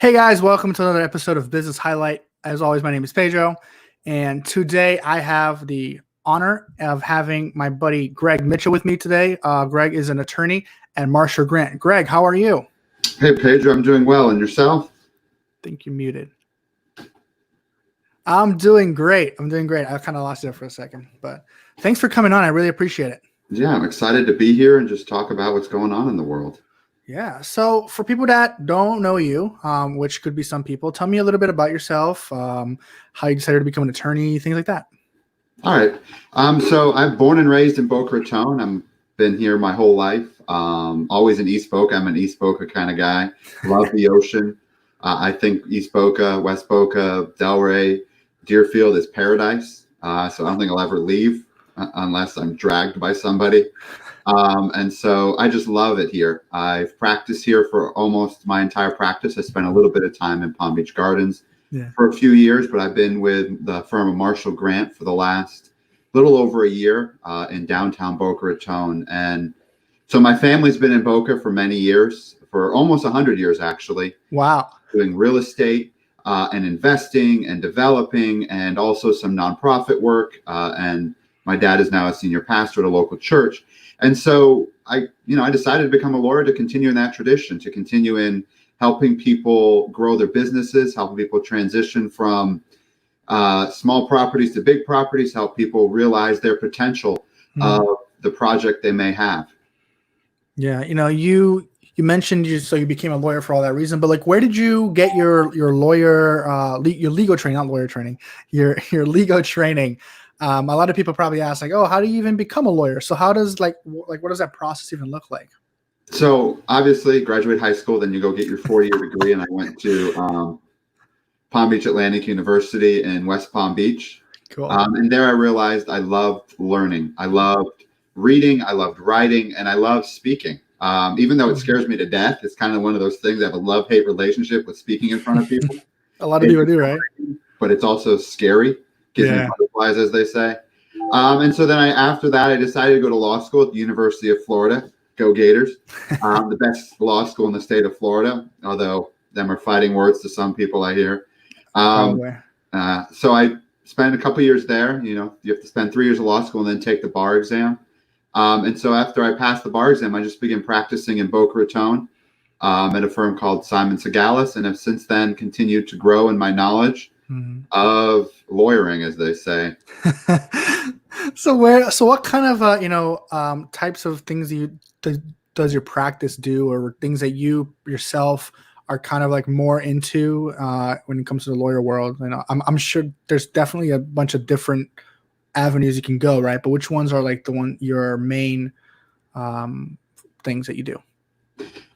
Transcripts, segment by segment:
Hey guys, welcome to another episode of Business Highlight. As always, my name is Pedro, and today I have the honor of having my buddy Greg Mitchell with me today. Greg is an attorney at Marshall Grant. Greg, how are you? Hey Pedro, I'm doing well, and yourself? I think you muted. I'm doing great. I kind of lost it for a second, but thanks for coming on. I really appreciate it. Yeah, I'm excited to be here and just talk about what's going on in the world. Yeah. So for people that don't know you, which could be some people, tell me a little bit about yourself, how you decided to become an attorney, things like that. All right. So I'm born and raised in Boca Raton. I've been here my whole life. Always in East Boca. I'm an East Boca kind of guy. Love the ocean. I think East Boca, West Boca, Delray, Deerfield is paradise. So I don't think I'll ever leave unless I'm dragged by somebody. And so I just love it here. I've practiced here for almost my entire practice. I spent a little bit of time in Palm Beach Gardens for a few years, but I've been with the firm of Marshall Grant for the last little over a year in downtown Boca Raton. And so my family's been in Boca for many years, for almost 100 years, actually. Wow. Doing real estate and investing and developing and also some nonprofit work. And my dad is now a senior pastor at a local church. And so I decided to become a lawyer to continue in that tradition, to continue in helping people grow their businesses, helping people transition from small properties to big properties, help people realize their potential of the project they may have. Yeah, you mentioned you became a lawyer for all that reason, but like, where did you get your lawyer your legal training, not lawyer training, your legal training? A lot of people probably ask, like, oh, how do you even become a lawyer? So how does what does that process even look like? So obviously graduate high school, then you go get your 4-year degree. And I went to Palm Beach Atlantic University in West Palm Beach. Cool. And there I realized I loved learning. I loved reading. I loved writing, and I loved speaking. Even though it scares me to death, it's kind of one of those things. I have a love-hate relationship with speaking in front of people. A lot of people do, right? But it's also scary. Gives me butterflies, as they say. And so then after that, I decided to go to law school at the University of Florida. Go Gators. The best law school in the state of Florida, although them are fighting words to some people, I hear. So I spent a couple years there. You have to spend 3 years of law school and then take the bar exam. And so after I passed the bar exam, I just began practicing in Boca Raton at a firm called Simon Segalis, and have since then continued to grow in my knowledge of lawyering, as they say. So what kind of types of things does your practice do, or things that you yourself are kind of like more into when it comes to the lawyer world? I'm sure there's definitely a bunch of different avenues you can go, right? But which ones are like your main things that you do?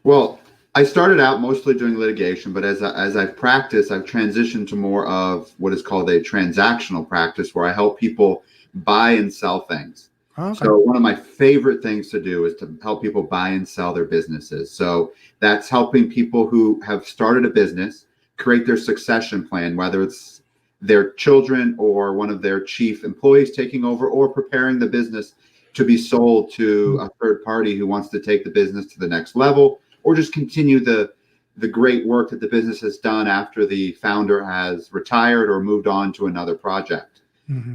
Well, I started out mostly doing litigation, but as I've practiced, I've transitioned to more of what is called a transactional practice, where I help people buy and sell things. Okay. So one of my favorite things to do is to help people buy and sell their businesses. So that's helping people who have started a business create their succession plan, whether it's their children or one of their chief employees taking over, or preparing the business to be sold to a third party who wants to take the business to the next level, or just continue the great work that the business has done after the founder has retired or moved on to another project.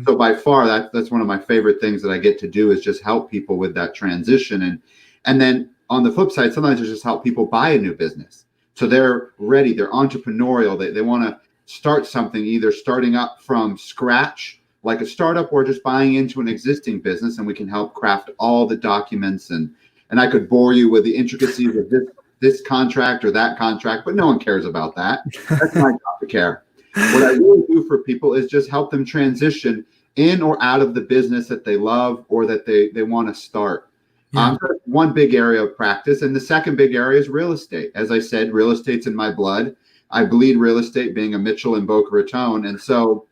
So by far, that's one of my favorite things that I get to do, is just help people with that transition. And then on the flip side, sometimes it's just help people buy a new business. So they're ready, they're entrepreneurial, they want to start something, either starting up from scratch, like a startup, or just buying into an existing business, and we can help craft all the documents. And I could bore you with the intricacies of this contract or that contract, but no one cares about that. That's my job to care. What I really do for people is just help them transition in or out of the business that they love or that they want to start. So that's one big area of practice. And the second big area is real estate. As I said, real estate's in my blood. I bleed real estate, being a Mitchell in Boca Raton. And so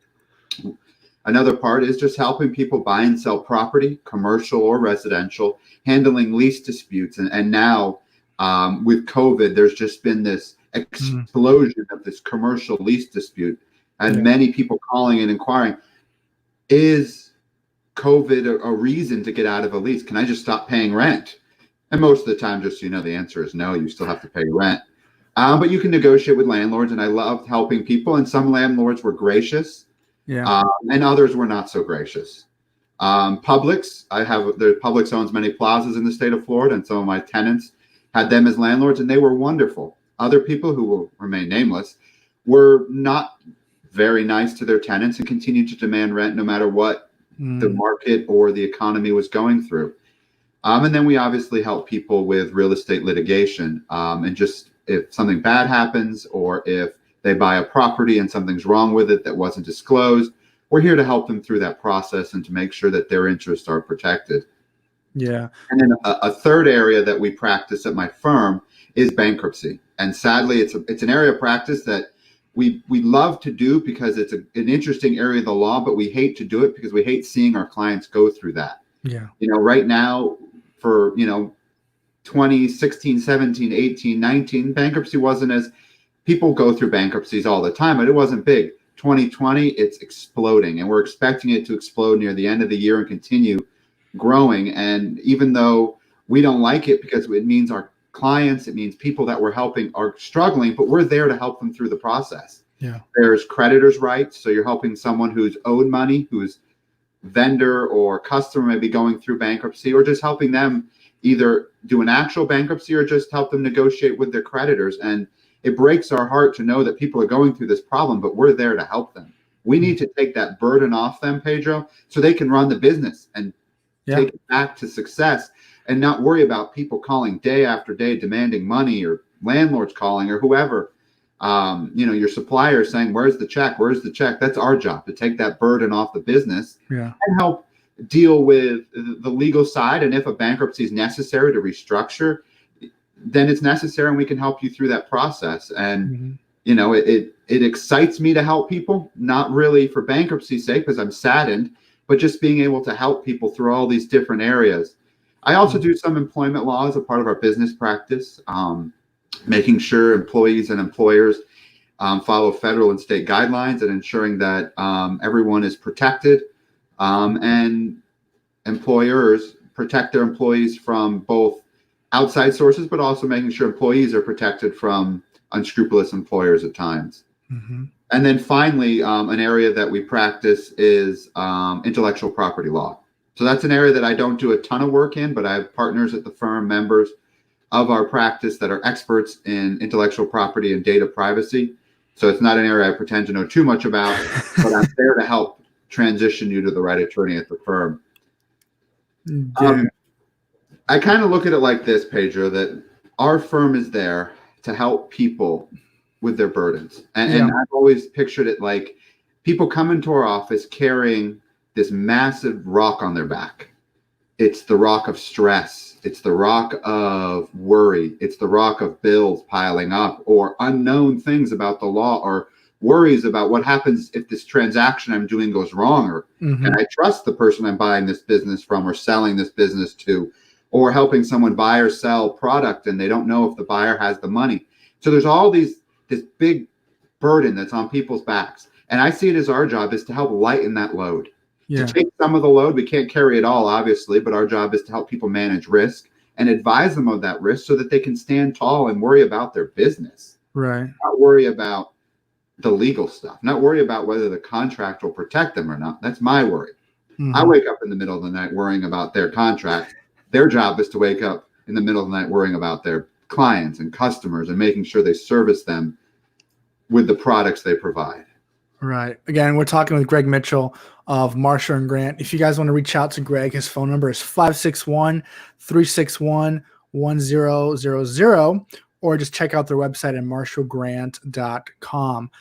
another part is just helping people buy and sell property, commercial or residential, handling lease disputes. And now with COVID, there's just been this explosion of this commercial lease dispute, and many people calling and inquiring, is COVID a reason to get out of a lease? Can I just stop paying rent? And most of the time, just so you know, the answer is no. You still have to pay rent. But you can negotiate with landlords, and I loved helping people. And some landlords were gracious, Yeah. and others were not so gracious. Publix, Publix owns many plazas in the state of Florida, and some of my tenants had them as landlords, and they were wonderful. Other people, who will remain nameless, were not very nice to their tenants and continued to demand rent no matter what the market or the economy was going through. And then we obviously help people with real estate litigation, and just if something bad happens, or if they buy a property and something's wrong with it that wasn't disclosed, we're here to help them through that process and to make sure that their interests are protected. Yeah. And then a third area that we practice at my firm is bankruptcy. And sadly, it's an area of practice that we love to do because it's an interesting area of the law, but we hate to do it because we hate seeing our clients go through that. Yeah. Right now, for 2016, 17, 18, 19, bankruptcy wasn't as, people go through bankruptcies all the time, but it wasn't big. 2020, it's exploding, and we're expecting it to explode near the end of the year and continue growing. And even though we don't like it, because it means our clients, it means people that we're helping are struggling, but we're there to help them through the process. Yeah. There's creditors' rights. So you're helping someone who's owed money, whose vendor or customer may be going through bankruptcy, or just helping them either do an actual bankruptcy or just help them negotiate with their creditors. And it breaks our heart to know that people are going through this problem, but we're there to help them. We need to take that burden off them, Pedro, so they can run the business and take it back to success, and not worry about people calling day after day demanding money, or landlords calling, or whoever. Your supplier saying, "Where's the check? Where's the check?" That's our job, to take that burden off the business and help deal with the legal side. And if a bankruptcy is necessary to restructure, then it's necessary, and we can help you through that process. And it excites me to help people, not really for bankruptcy's sake, because I'm saddened, but just being able to help people through all these different areas. I also do some employment law as a part of our business practice, making sure employees and employers follow federal and state guidelines, and ensuring that everyone is protected, and employers protect their employees from both outside sources, but also making sure employees are protected from unscrupulous employers at times. And then finally, an area that we practice is intellectual property law. So that's an area that I don't do a ton of work in, but I have partners at the firm, members of our practice, that are experts in intellectual property and data privacy. So it's not an area I pretend to know too much about, but I'm there to help transition you to the right attorney at the firm. I kind of look at it like this, Pedro, that our firm is there to help people with their burdens. And I've always pictured it like people come into our office carrying this massive rock on their back. It's the rock of stress. It's the rock of worry. It's the rock of bills piling up, or unknown things about the law, or worries about what happens if this transaction I'm doing goes wrong, or can I trust the person I'm buying this business from or selling this business to, or helping someone buy or sell product and they don't know if the buyer has the money. So there's all this big burden that's on people's backs. And I see it as our job is to help lighten that load. To take some of the load. We can't carry it all, obviously, but our job is to help people manage risk and advise them of that risk so that they can stand tall and worry about their business. Right. Not worry about the legal stuff, not worry about whether the contract will protect them or not. That's my worry. I wake up in the middle of the night worrying about their contract. Their job is to wake up in the middle of the night worrying about their clients and customers and making sure they service them with the products they provide. Right. Again, we're talking with Greg Mitchell of Marshall and Grant. If you guys want to reach out to Greg, his phone number is 561-361-1000, or just check out their website at marshallgrant.com.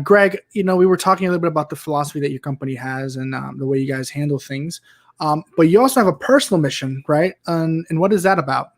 Greg, we were talking a little bit about the philosophy that your company has and the way you guys handle things. But you also have a personal mission, right? And what is that about?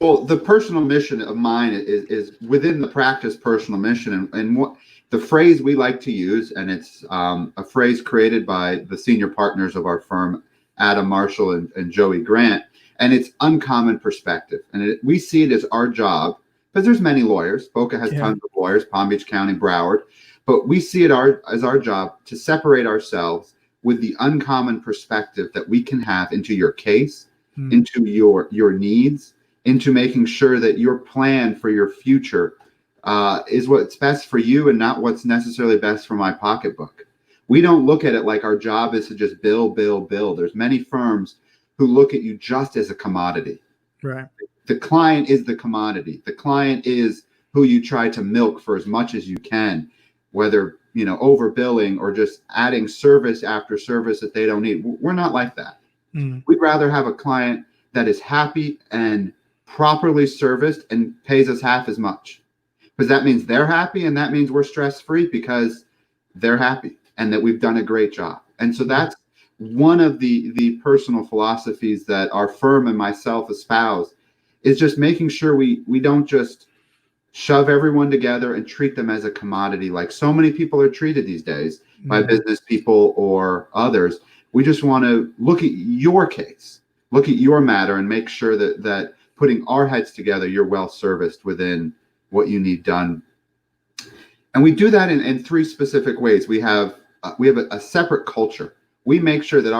Well, the personal mission of mine is within the practice personal mission. And what the phrase we like to use, and it's a phrase created by the senior partners of our firm, Adam Marshall and Joey Grant, and it's uncommon perspective. And we see it as our job, because there's many lawyers. Boca has tons of lawyers, Palm Beach County, Broward. But we see it as our job to separate ourselves with the uncommon perspective that we can have into your case, into your needs, into making sure that your plan for your future is what's best for you and not what's necessarily best for my pocketbook. We don't look at it like our job is to just bill, bill, bill. There's many firms who look at you just as a commodity. Right. The client is the commodity. The client is who you try to milk for as much as you can, whether, overbilling or just adding service after service that they don't need. We're not like that. We'd rather have a client that is happy and properly serviced and pays us half as much, because that means they're happy, and that means we're stress-free because they're happy and that we've done a great job. And so that's one of the personal philosophies that our firm and myself espouse, is just making sure we don't just shove everyone together and treat them as a commodity like so many people are treated these days by business people or others. We just want to look at your case, look at your matter, and make sure that putting our heads together, you're well serviced within what you need done. And we do that in three specific ways. We have a separate culture. We make sure that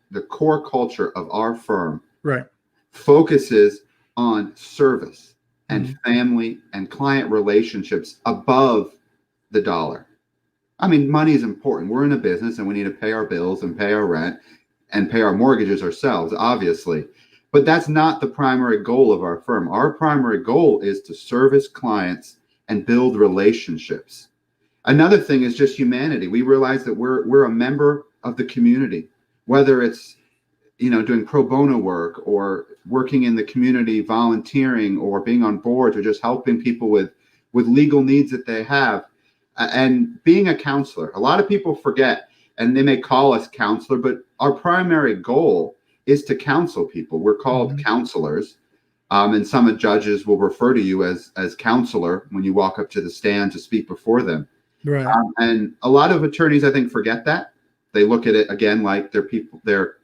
the core culture of our firm focuses on service and family and client relationships above the dollar. I mean, money is important. We're in a business and we need to pay our bills and pay our rent and pay our mortgages ourselves, obviously. But that's not the primary goal of our firm. Our primary goal is to service clients and build relationships. Another thing is just humanity. We realize that we're a member of the community, whether it's doing pro bono work or working in the community, volunteering, or being on boards, or just helping people with legal needs that they have. And being a counselor, a lot of people forget, and they may call us counselor, but our primary goal is to counsel people. We're called counselors. And some judges will refer to you as counselor when you walk up to the stand to speak before them. Right. And a lot of attorneys, I think, forget that. They look at it again like their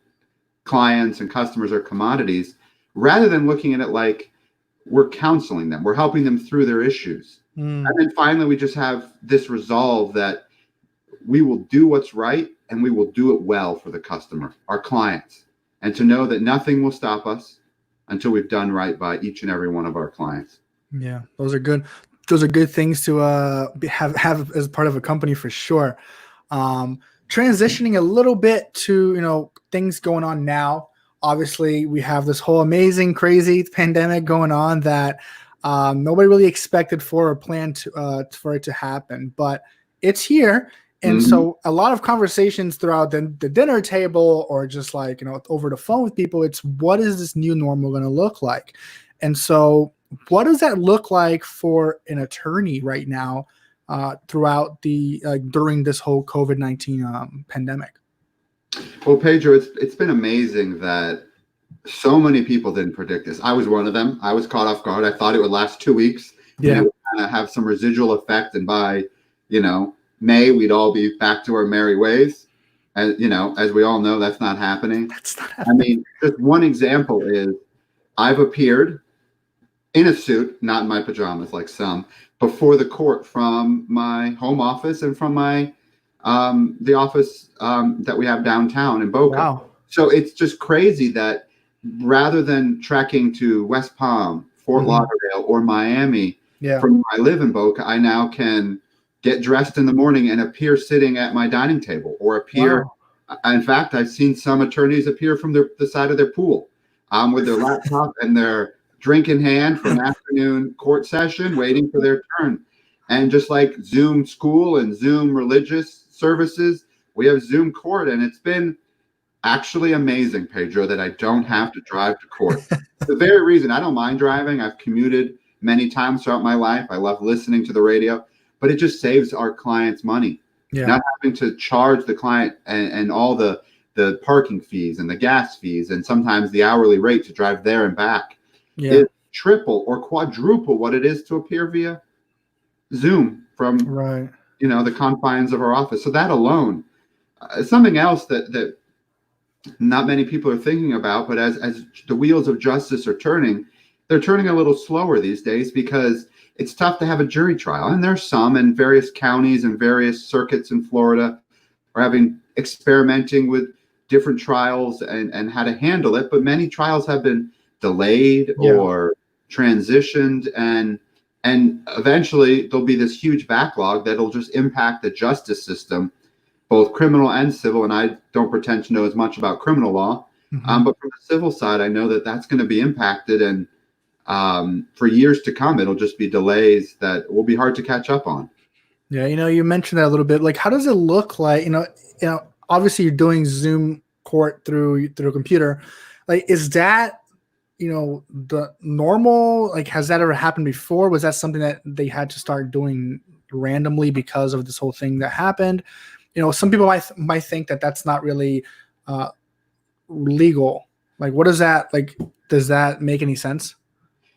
clients and customers are commodities, rather than looking at it like we're counseling them. We're helping them through their issues. And then finally, we just have this resolve that we will do what's right and we will do it well for the customer, our clients, and to know that nothing will stop us until we've done right by each and every one of our clients. Yeah, those are good. Those are good things to have as part of a company for sure. Transitioning a little bit to things going on now. Obviously, we have this whole amazing, crazy pandemic going on that nobody really expected for or planned for it to happen, but it's here. And so a lot of conversations throughout the dinner table, or just like, over the phone with people, it's what is this new normal going to look like? And so what does that look like for an attorney right now throughout during this whole COVID-19 pandemic? Well, Pedro, it's been amazing that so many people didn't predict this. I was one of them. I was caught off guard. I thought it would last 2 weeks. Yeah. And it would kind of have some residual effect. And by, May, we'd all be back to our merry ways. As we all know, that's not happening. That's not happening. I mean, just one example is I've appeared in a suit, not in my pajamas like some, before the court from my home office and from my the office that we have downtown in Boca. Wow. So it's just crazy that rather than trekking to West Palm, Fort Lauderdale, or Miami, from where I live in Boca, I now can get dressed in the morning and appear sitting at my dining table, or appear. Wow. In fact, I've seen some attorneys appear from the side of their pool with their laptop and their drink in hand for an afternoon court session, waiting for their turn. And just like Zoom school and Zoom religious services, we have Zoom court. And it's been actually amazing, Pedro, that I don't have to drive to court. The very reason I don't mind driving. I've commuted many times throughout my life. I love listening to the radio, but it just saves our clients money. Yeah. Not having to charge the client and all the parking fees and the gas fees and sometimes the hourly rate to drive there and back. Yeah. Is triple or quadruple what it is to appear via Zoom from the confines of our office. So that alone, something else that not many people are thinking about, but as the wheels of justice are turning, they're turning a little slower these days because it's tough to have a jury trial. And there's some in various counties and various circuits in Florida are experimenting with different trials and how to handle it. But many trials have been delayed Yeah. or transitioned, and eventually there'll be this huge backlog that'll just impact the justice system, both criminal and civil. And I don't pretend to know as much about criminal law, Mhm. but from the civil side, I know that that's going to be impacted, and for years to come, it'll just be delays that will be hard to catch up on. Yeah, you mentioned that a little bit. Like, how does it look like? Obviously you're doing Zoom court through a computer. Like, is that the normal? Like, has that ever happened before? Was that something that they had to start doing randomly because of this whole thing that happened? Some people might think that that's not really uh, legal. Like, what does that like? Does that make any sense?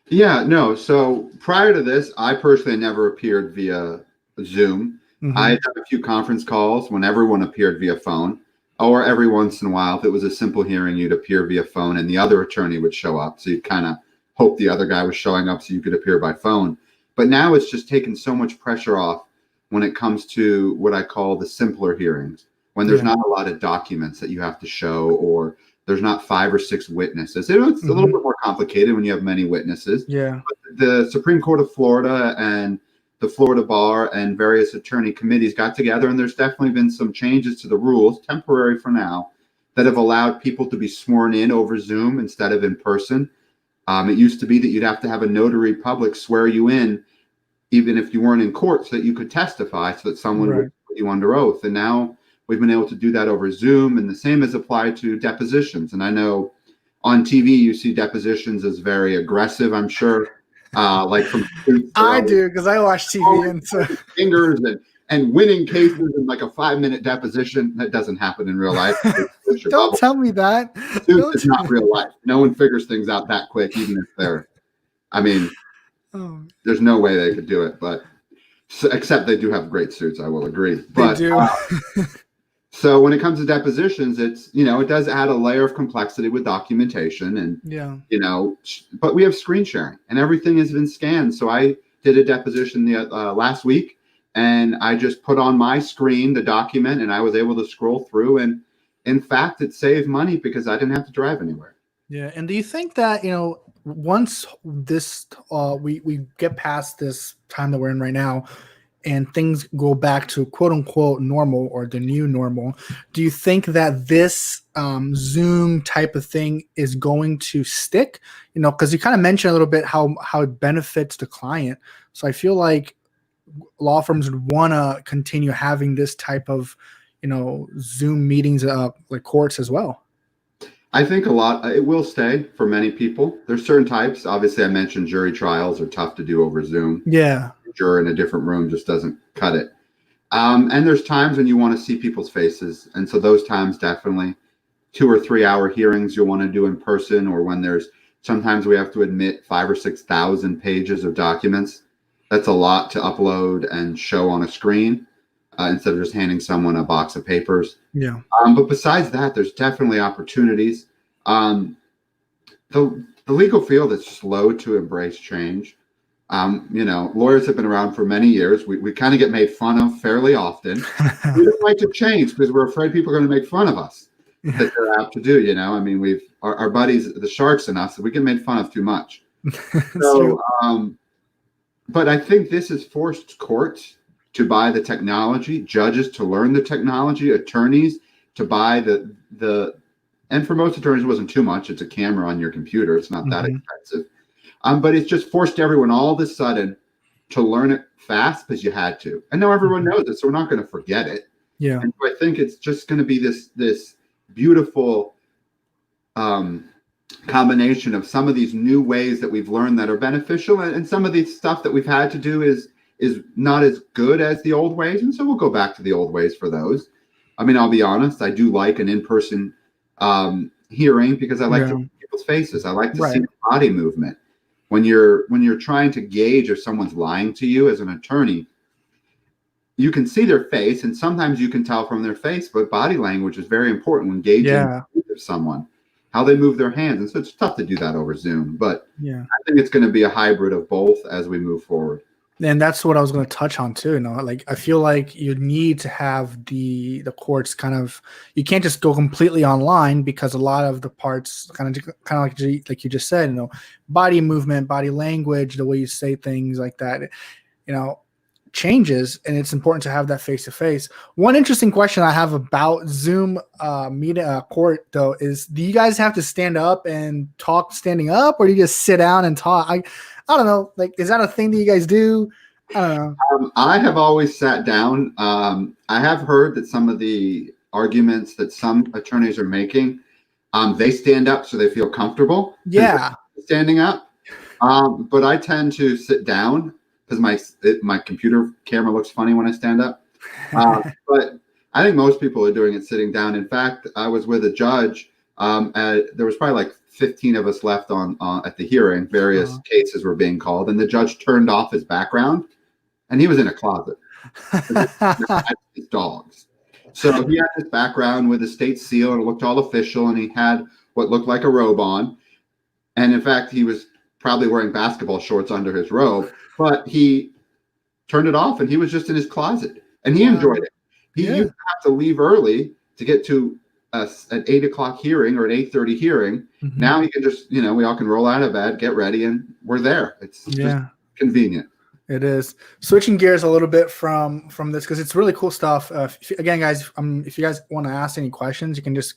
Yeah, no. So prior to this, I personally never appeared via Zoom. I Hmm. had done a few conference calls when everyone appeared via phone, or every once in a while, if it was a simple hearing, you'd appear via phone and the other attorney would show up. So you'd kind of hope the other guy was showing up so you could appear by phone. But now it's just taken so much pressure off when it comes to what I call the simpler hearings, when there's Yeah. not a lot of documents that you have to show, or there's not 5 or 6 witnesses. It's a little Hmm. bit more complicated when you have many witnesses. Yeah. The Supreme Court of Florida and the Florida Bar and various attorney committees got together, and there's definitely been some changes to the rules, temporary for now, that have allowed people to be sworn in over Zoom instead of in person. It used to be that you'd have to have a notary public swear you in, even if you weren't in court, so that you could testify, so that someone would Right. put you under oath. And now we've been able to do that over Zoom, and the same is applied to depositions. And I know on TV you see depositions as very aggressive, I'm sure, like from Suits, they're I always do because I watch TV and so fingers and winning cases in like a 5-minute deposition. That doesn't happen in real life. It's your don't bubble. tell me that. Suits Don't is tell not me. real life. No one figures things out that quick, even if they're, I mean, Oh, there's no way they could do it, but except they do have great suits, I will agree. they But do. so when it comes to depositions, it's, it does add a layer of complexity with documentation, and, Yeah. but we have screen sharing and everything has been scanned. So I did a deposition last week, and I just put on my screen the document and I was able to scroll through. And in fact, it saved money because I didn't have to drive anywhere. Yeah. And do you think that, once this we get past this time that we're in right now and things go back to quote unquote normal or the new normal, do you think that this Zoom type of thing is going to stick? Because you kind of mentioned a little bit how it benefits the client. So I feel like law firms would want to continue having this type of, Zoom meetings, like courts as well. I think it will stay for many people. There's certain types. Obviously, I mentioned jury trials are tough to do over Zoom. Yeah. A juror in a different room just doesn't cut it. And there's times when you want to see people's faces. And so those times, definitely 2 or 3 hour hearings you'll want to do in person, or when sometimes we have to admit 5 or 6 thousand pages of documents. That's a lot to upload and show on a screen, instead of just handing someone a box of papers. Yeah. But besides that, there's definitely opportunities. The legal field is slow to embrace change. Lawyers have been around for many years. We kind of get made fun of fairly often. We don't like to change because we're afraid people are going to make fun of us. That they're apt to do. I mean, our buddies, the sharks in us, we get made fun of too much. So, but I think this has forced courts to buy the technology, judges to learn the technology, attorneys to buy and for most attorneys it wasn't too much. It's a camera on your computer. It's not that expensive. But it's just forced everyone all of a sudden to learn it fast because you had to. And now everyone knows it, so we're not going to forget it. Yeah. And so I think it's just going to be this beautiful combination of some of these new ways that we've learned that are beneficial, and some of the stuff that we've had to do is not as good as the old ways. And so we'll go back to the old ways for those. I mean, I'll be honest, I do like an in-person hearing because I like to see people's faces. I like to see the body movement. When you're trying to gauge if someone's lying to you as an attorney, you can see their face, and sometimes you can tell from their face, but body language is very important when gauging someone, how they move their hands. And so it's tough to do that over Zoom, but I think it's going to be a hybrid of both as we move forward. And that's what I was going to touch on too. Like I feel like you need to have the courts kind of. You can't just go completely online because a lot of the parts kind of like you just said. Body movement, body language, the way you say things like that. You know, changes, and it's important to have that face to face. One interesting question I have about Zoom meeting court though is, do you guys have to stand up and talk standing up, or do you just sit down and talk? I don't know. Like, is that a thing that you guys do? I don't know. I have always sat down. I have heard that some of the arguments that some attorneys are making, they stand up so they feel comfortable. Yeah. Standing up. But I tend to sit down because my computer camera looks funny when I stand up. But I think most people are doing it sitting down. In fact, I was with a judge. There was probably like 15 of us left on at the hearing. Various cases were being called, and the judge turned off his background, and he was in a closet. His dogs. So he had his background with a state seal, and it looked all official, and he had what looked like a robe on. And in fact, he was probably wearing basketball shorts under his robe, but he turned it off and he was just in his closet, and he enjoyed it. He used to have to leave early to get to an 8 o'clock hearing or an 8:30 hearing. Mm-hmm. Now he can just, we all can roll out of bed, get ready, and we're there. It's just convenient. It is. Switching gears a little bit from this, because it's really cool stuff. Again, guys, if you guys want to ask any questions, you can just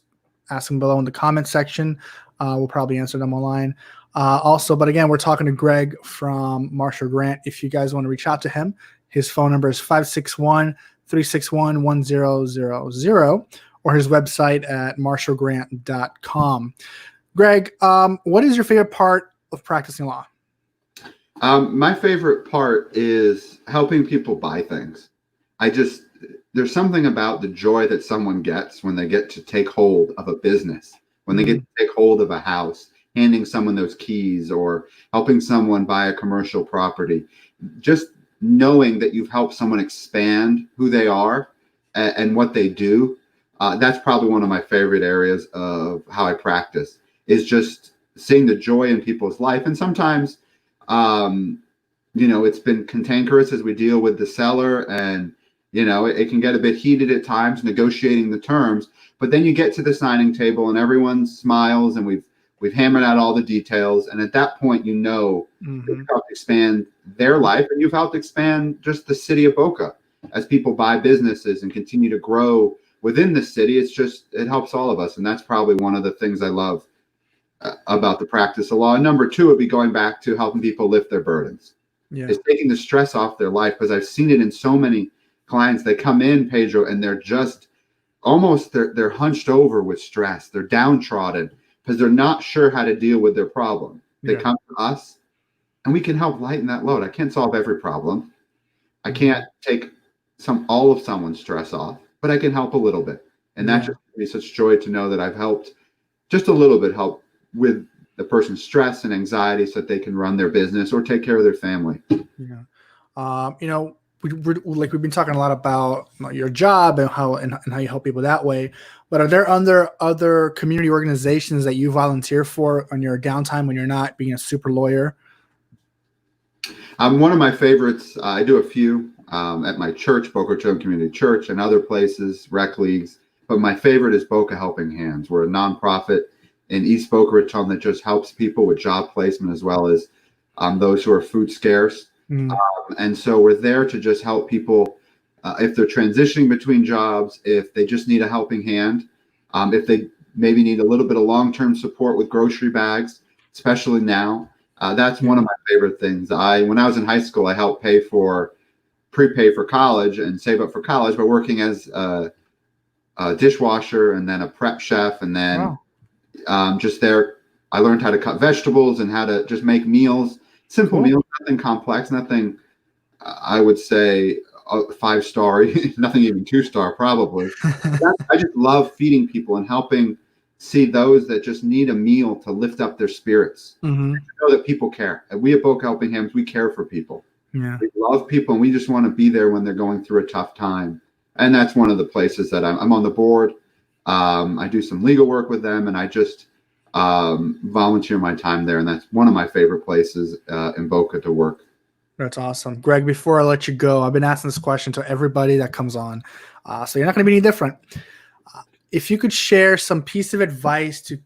ask them below in the comment section. We'll probably answer them online. But again, we're talking to Greg from Marshall Grant. If you guys want to reach out to him, his phone number is 561-361-1000, or his website at marshallgrant.com. Greg, what is your favorite part of practicing law? My favorite part is helping people buy things. There's something about the joy that someone gets when they get to take hold of a business, when they get to take hold of a house, handing someone those keys, or helping someone buy a commercial property. Just knowing that you've helped someone expand who they are and what they do. That's probably one of my favorite areas of how I practice, is just seeing the joy in people's life. And sometimes, it's been cantankerous as we deal with the seller, and, it can get a bit heated at times negotiating the terms, but then you get to the signing table and everyone smiles, and we've hammered out all the details. And at that point, you've helped expand their life, and you've helped expand just the city of Boca as people buy businesses and continue to grow within the city. It helps all of us. And that's probably one of the things I love about the practice of law. And number two would be going back to helping people lift their burdens. It's taking the stress off their life, because I've seen it in so many clients. They come in, Pedro, and they're just almost, they're hunched over with stress. They're downtrodden because they're not sure how to deal with their problem. They come to us, and we can help lighten that load. I can't solve every problem. I can't take all of someone's stress off, but I can help a little bit. And that just gives me such joy to know that I've helped just a little bit, help with the person's stress and anxiety so that they can run their business or take care of their family. We've been talking a lot about your job and how you help people that way. But are there other community organizations that you volunteer for on your downtime when you're not being a super lawyer? One of my favorites, I do a few at my church, Boca Raton Community Church, and other places, rec leagues. But my favorite is Boca Helping Hands. We're a nonprofit in East Boca Raton that just helps people with job placement, as well as those who are food scarce. And so we're there to just help people if they're transitioning between jobs, if they just need a helping hand, if they maybe need a little bit of long-term support with grocery bags, especially now. That's one of my favorite things. When I was in high school, I helped prepay for college and save up for college by working as a dishwasher and then a prep chef. And then just there, I learned how to cut vegetables and how to just make meals, simple meals, nothing complex, nothing, I would say, 5-star, nothing even 2-star probably. I just love feeding people and helping see those that just need a meal to lift up their spirits. To know that people care. And we at Boca Helping Hands, we care for people. We love people, and we just want to be there when they're going through a tough time. And that's one of the places that I'm on the board. I do some legal work with them, and I just volunteer my time there. And that's one of my favorite places in Boca to work. That's awesome. Greg, before I let you go, I've been asking this question to everybody that comes on. So you're not going to be any different. If you could share some piece of advice to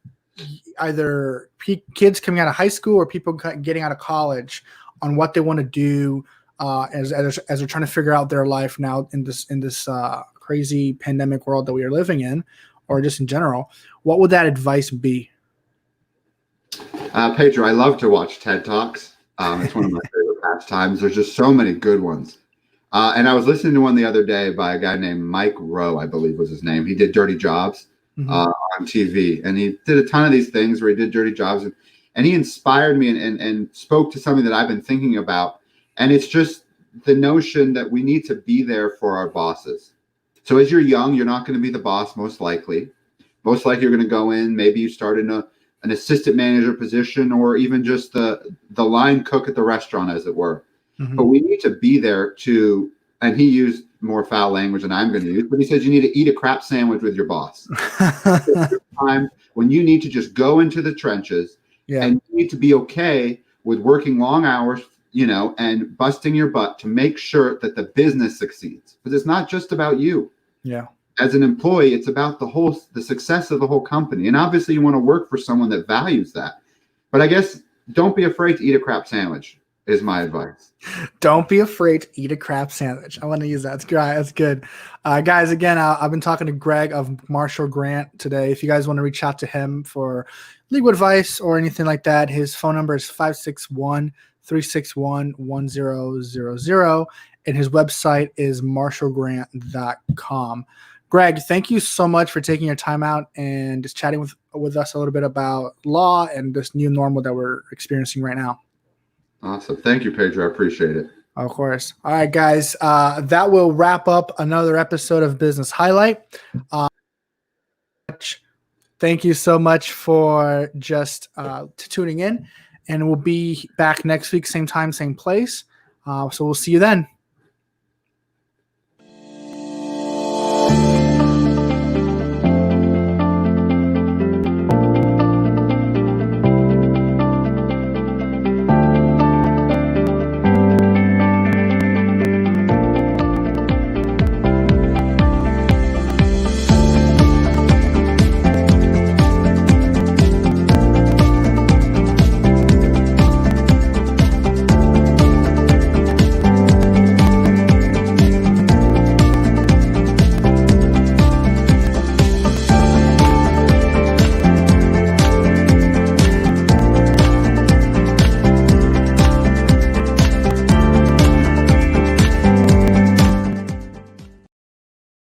either kids coming out of high school or people getting out of college on what they want to do as they're trying to figure out their life now in this crazy pandemic world that we are living in, or just in general, what would that advice be? Pedro, I love to watch TED Talks. It's one of my favorite pastimes. There's just so many good ones. And I was listening to one the other day by a guy named Mike Rowe, I believe was his name. He did Dirty Jobs on TV, and he did a ton of these things where he did dirty jobs, and he inspired me and spoke to something that I've been thinking about. And it's just the notion that we need to be there for our bosses. So as you're young, you're not going to be the boss, most likely. Most likely you're going to go in, maybe you start in an assistant manager position, or even just the line cook at the restaurant, as it were. But we need to be there to, and he used more foul language than I'm going to use, but he says you need to eat a crap sandwich with your boss. Time when you need to just go into the trenches, and you need to be okay with working long hours, and busting your butt to make sure that the business succeeds. Because it's not just about you. Yeah. As an employee, it's about the success of the whole company. And obviously you want to work for someone that values that. But I guess don't be afraid to eat a crap sandwich is my advice. Don't be afraid to eat a crap sandwich. I want to use that. That's good. Guys, again, I've been talking to Greg of Marshall Grant today. If you guys want to reach out to him for legal advice or anything like that, his phone number is 561-361-1000, and his website is marshallgrant.com. Greg, thank you so much for taking your time out and just chatting with us a little bit about law and this new normal that we're experiencing right now. Awesome. Thank you, Pedro. I appreciate it. Of course. All right, guys. That will wrap up another episode of Business Highlight. Thank you so much for just tuning in. And we'll be back next week, same time, same place. So we'll see you then.